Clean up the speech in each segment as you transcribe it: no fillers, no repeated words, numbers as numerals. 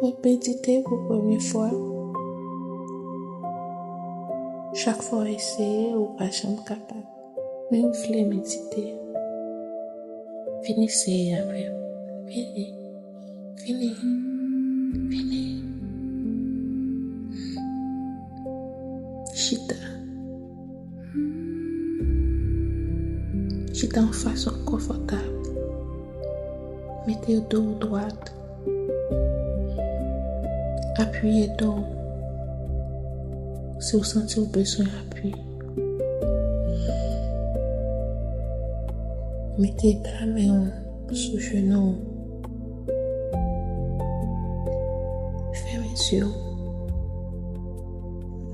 Ou méditer pour la première fois. Chaque fois essayer ou pas jamais capable. Mais vous voulez méditer. Finissez après. Fini. Chita en façon confortable. Mettez le dos droite. Appuyez le dos. Si vous sentez besoin d'appui. Mettez la main sous le genou. Fermez les yeux.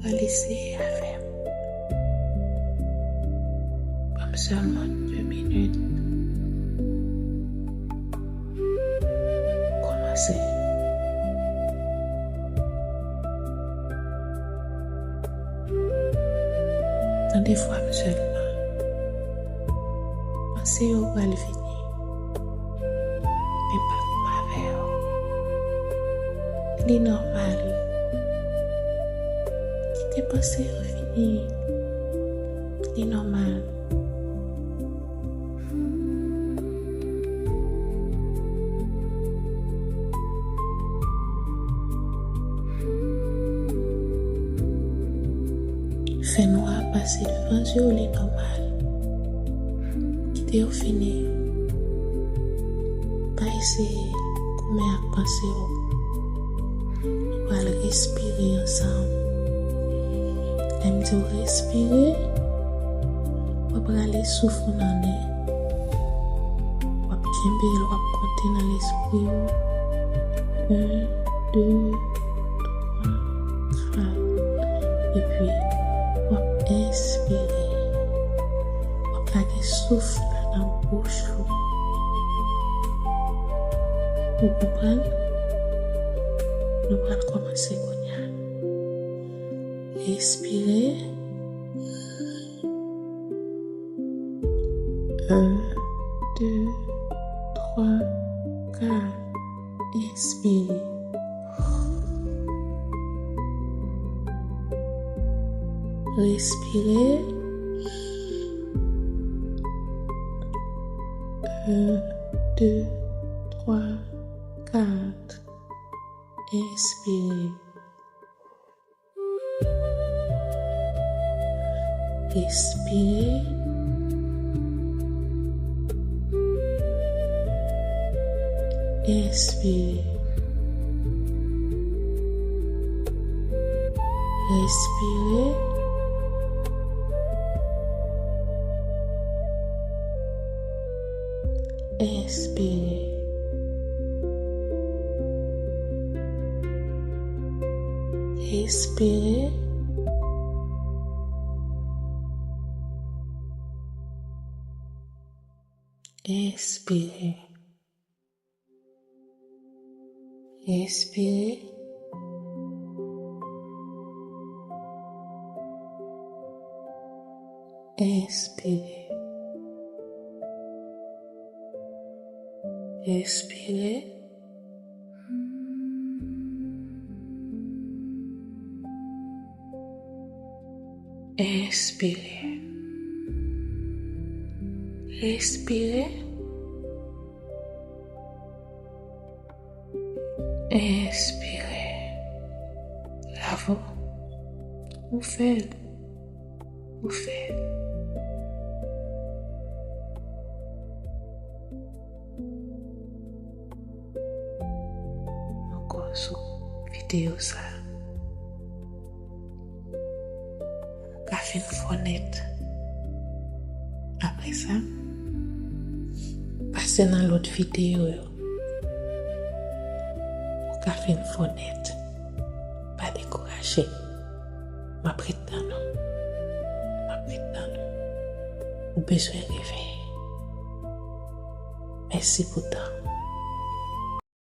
Laissez faire. Comme seulement 2 minutes. Commencez. Dans des fois seulement. Pensez au va le finir. Mais pas comme avec. Il est normal. Quittez pensez au finir. Il est normal. Fais-nous passer devant Dieu, il est normal. Quittez au fini. Pas essayer comme à penser. On va respirer ensemble. Aime de respirer. On va aller souffler dans l'air. On va compter dans l'esprit. 1, 2, 3, 4. Et puis inspirez. On va garder souffle dans la bouche. Vous comprenez? Nous allons commencer. Expirez. 1, 2, 3, 4. Inspirez. Respirez. 1, 2, 3, 4. Inspirez. Respirez. Inspirez. Respirez. Inspirez. Respirez. Inspirez. Expirez. Inspirez. Expirez. Inspirez. Respirez. Inspirez. Bravo. Vous faites. Encore sur vidéo ça. On fait une fenêtre. Après ça, passez dans l'autre vidéo. On fait une fenêtre. Pas décourager. Ma prétendant. Ou besoin de rêver. Merci pour tout.